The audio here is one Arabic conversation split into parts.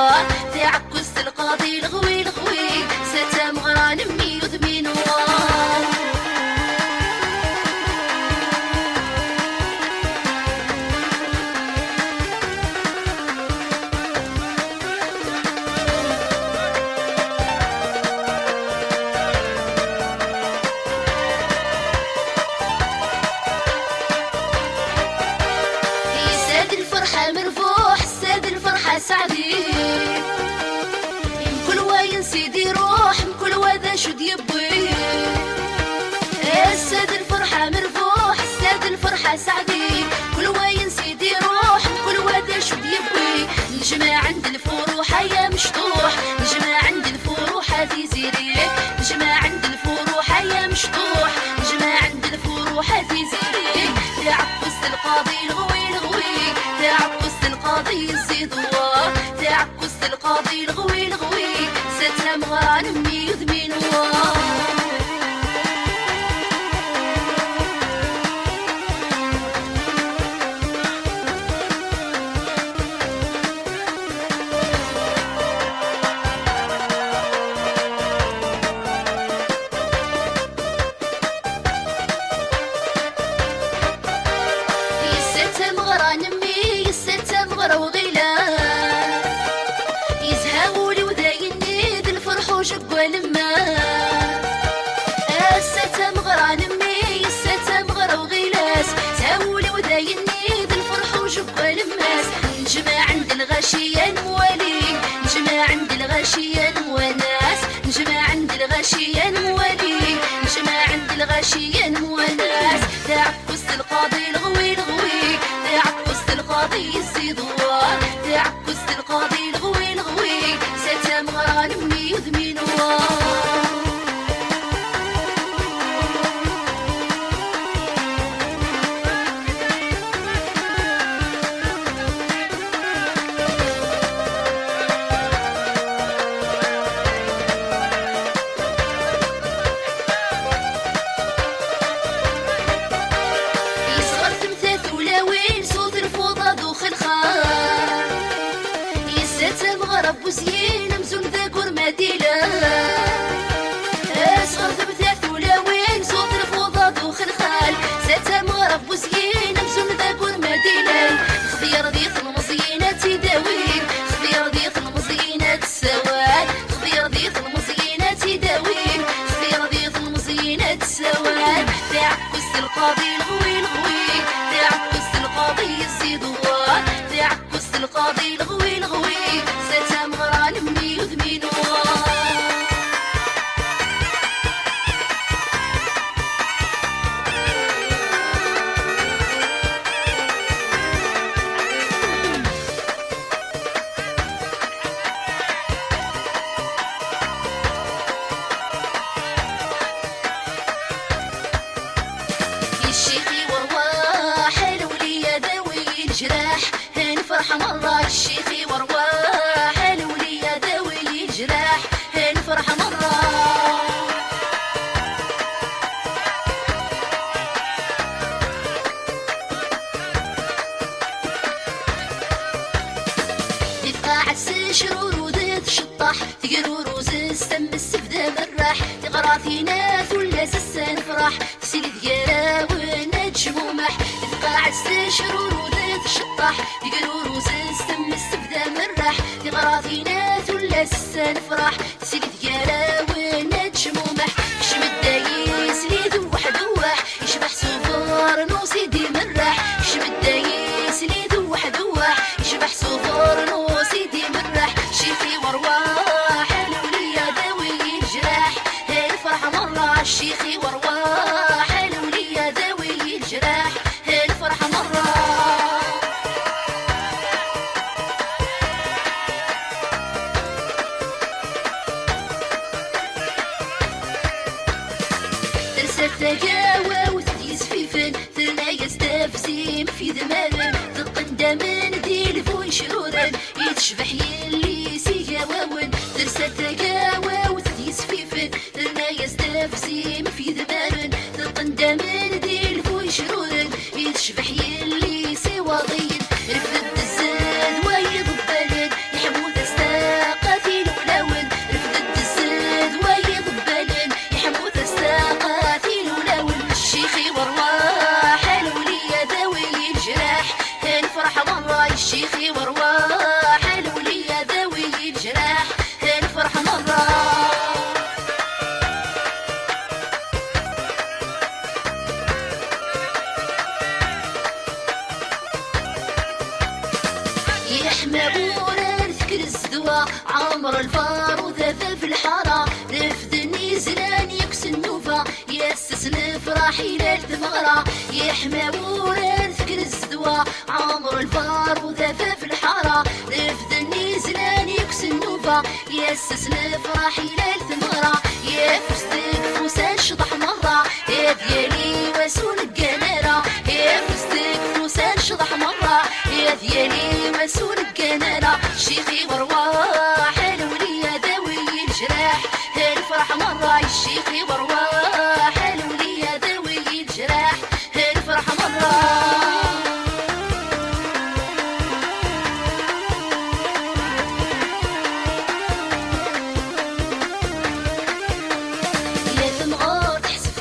دوار تعكس القاضي الغوي الغوي ستام غران مي وثمين وار يساد الفرحة مرفوح ساد الفرحة سعدي كل وين سيدي روح كل وذا شد يبوي ساد الفرحة مرفوح ساد الفرحة سعدي كل وين سيدي روح كل وذا شد يبوي نجمع عند الفروح يا مشطوح نجمع عند الفروح في زيريك نجمع عند الفروح يا مشطوح نجمع عند الفروح في زيريك تعكس القاضي الغوي الغوي تعكس القاضي الزيدوار تعكس القاضي الغوي الغوي ستهم غران مي وثمين وار يستم غرا نمي يستم غرا وغيلان يزهاولي وذايني ذي الفرح وجبوا لما الستم غرا نمي الستم غرا وغيلاس زهاولي وذايني ذي الفرح وجبوا لماس نجمع عند الغاشية موالي نجمع عند الغاشية وناس نجمع عند الغاشية موالي نجمع عند الغاشية وناس تعكس القاضي الغوي الغوي تعكس القاضي الزيدوار تعكس القاضي الغوي الغوي ستام غران مي وثمين وار يصغر تمثاث ولاوين صوت الفوضى دوخ الخار يستم غرب وزين مزون ذاكر مدينة يصغر تمثاث ولاوين صوت الفوضى دوخ الخال ستم غرب وزين مزون ذاكر مدينة خضير ضيق المزينة تداوين خضير ضيق المزينة تسوال خضير ضيق المزينة تداوين خضير ضيق المزينة تسوال تعكس القاضي الغوي الغوي تعكس القاضي الزيدوار تعكس القاضي الغوي الغوي ستام غران مي وثمين وار الشيخي ورواح الولية ذوي الجراح هنفرح مرة الشيخي ورواح الولية ذوي الجراح هنفرح مرة قاعد شرور وذات شطاح تقرور وزز تم السفدة مرح تقرا في ناس ولا سسان فرح تسيل ديالا ونجم ومح قاعد شرور وذات شطاح تقرور وزز تم السفدة مرح تقرا في ناس ولا سسان فرح تسيل ديالا ونجم ومح شمد دايس لي ذوح ذوح يشبح سوفار نو سيدي مرح شمد دايس لي ذوح ذوح يشبح سوفار نو سيدي مرح شيخي ورواح الولية ذوي الجراح الفرح مرة الشيخي ورواح الولية ذوي الجراح الفرح مرة ترسل تقاوى وتديس في فن ثنا يستفزيم في ذمام تقن من ديل فوي شرورا يتشبح يلي سيها واون ترسل تقاوى وتديس في فن ثنا يستفزيم في ذمام تقن من ديل فوي شرورا يتشبح يلي سوا ضيل رفد الزاد ويض بلد يحمود استاذ الزدوى عمر الفار وذاف في الحارة رفدني زلان يكس النوفا ياسس نفرح إلى الثمغرة يحمى وران فكر الزدوى عمر الفار وذاف في الحارة رفدني زلان يكس النوفا ياسس نفرح إلى الثمغرة يا فستك فوسان شطح مرة يا ديالي واسون القنارة يا فستك فوسان شطح مرة يا ديالي واسون القنارة شيخي ورواح الولية داوي الجراح الفرح مرة الشيخي ورواح الولية داوي الجراح الفرح مرة ثمغار تحسب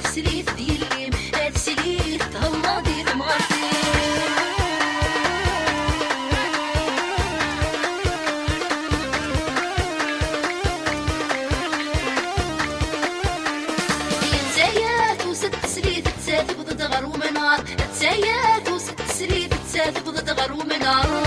تسليت ديالي هاد سليت تهلاضي ثمغارتي تسايات وست تسليت تساتب ضد غرو منار تسايات وست تسليت تساتب ضد غرو منار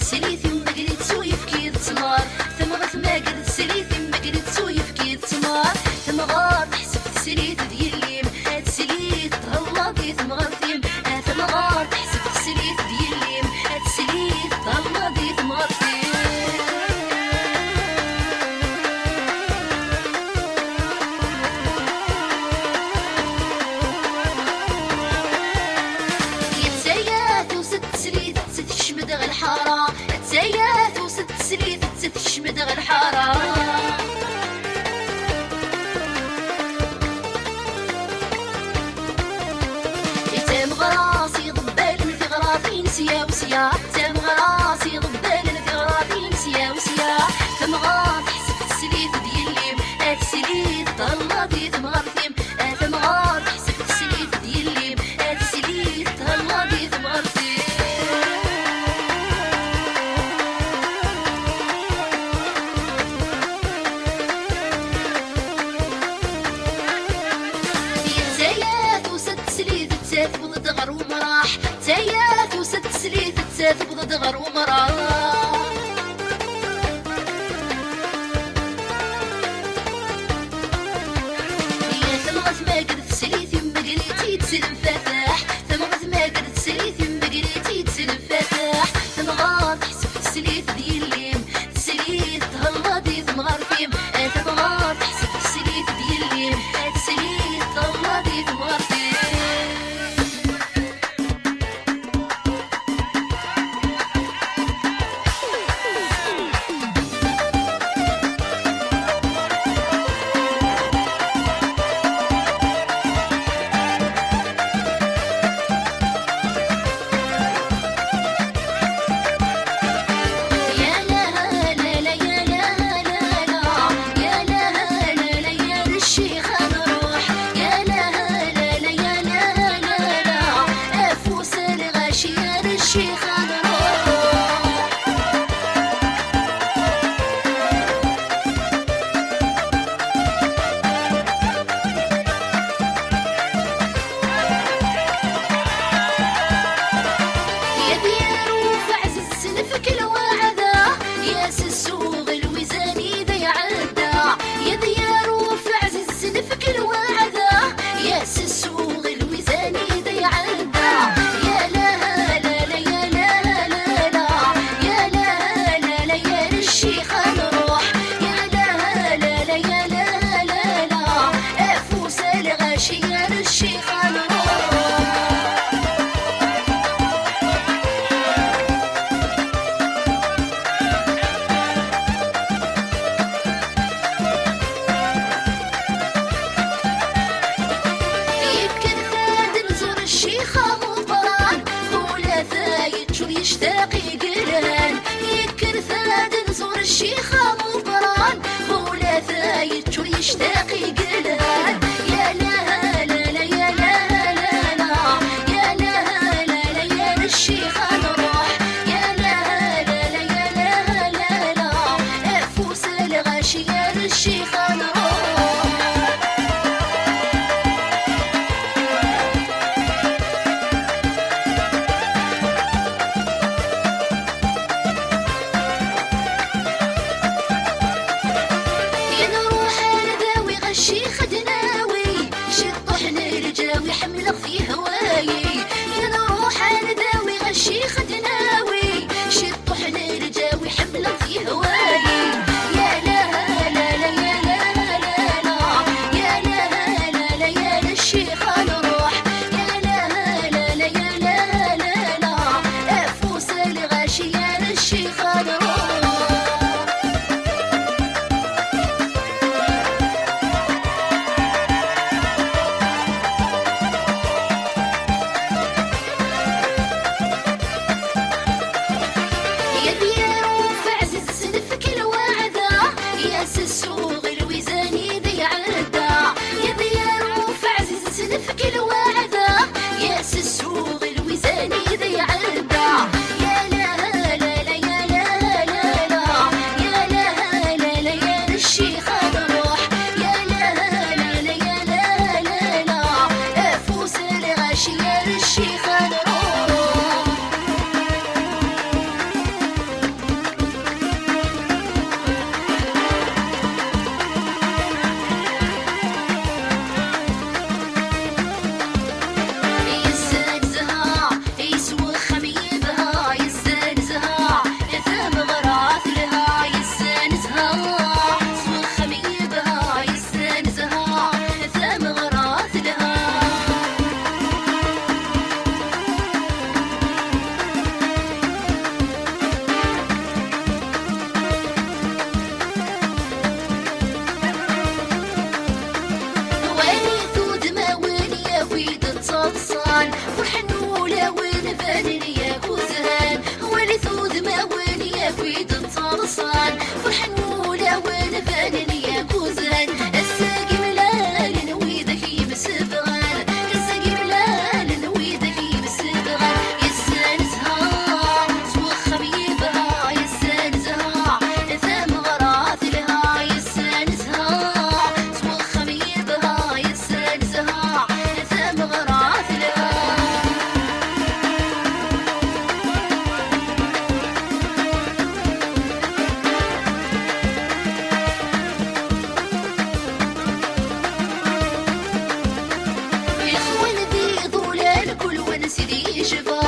سليثي ما قريت سويف كي تسمار ثمغت ما قريت سليثي ما قريت سويف كي تسمار ثمغات حسبت سليث ديالي هاد سليث تهلاضي ثمغرتي ثمغات حسبت سليث ديالي هاد سليث تهلاضي ثمغرتي يتسايات وست سليث تشمد غ الحارة تسايات وست سليت تشمد غ الحارة تمغراسي ضبال في غراضي نسيا وسيا تمغراسي ضبال في غراضي نسيا وسيا تمغار حسبت سليت ديالي هاد سليت تهلاضي تمغرتي تمغار حسبت سليت ديالي هاد سليت تهلاضي تمغرتي تساتب ضد غرو مراح تسايات وست سليت تساتب ضد غرو مراح يا ثمغت ما قرت سليتي ما قريتي تسلم فاتح ثمغت ما قرت سليتي ما قريتي تسلم فاتح ثمغات حسبت سليت ديالي سليت تهلاضي ثمغرتي ثمغات حسبت سليت ديالي سليت تهلاضي ثمغرتي يشتاقي قران يكر ثاد نزور الشيخة مطران ولا ثايت شو يشتاقي قران يا لا لا لا يا لا لا لا يا لا لا لا يا الشيخة نروح يا لا لا لا يا لا لا لا افوس الغاشي يا الشيخة حملة في هواي نروح نداوي غشي خدناوي شطو حنا رجاوي حملة في هواي يا لا لا لا يا لا لا لا يا لا لا لا يا للشيخة نروح يا لا لا لا يا لا لا لا افوس الغاشي يا للشيخة نروح السوق الوزاني ذي عدا يا ديار وفعزيز سلفك الوعدة يا السوق الوزاني ذي عدا يا لا لا لا يا لا لا لا يا لا لا لا يا للشيخة نروح يا لا لا لا يا لا لا لا افوس الغاشي يا للشيخة نروح فرحنولا وين فانني يا كوزهان ولي ثود ما وين يا كويد الصلصان فرحنولا وين فانني يا كوزهان الساقي ملال نوي ذكي بسبغان الساقي ملال نوي ذكي بسبغان يسانسها سوخ خبيبها يسانسها ثام غراث لها يسانسها سوخ خبيبها يسانسها ثام غراث لها سيدي شفا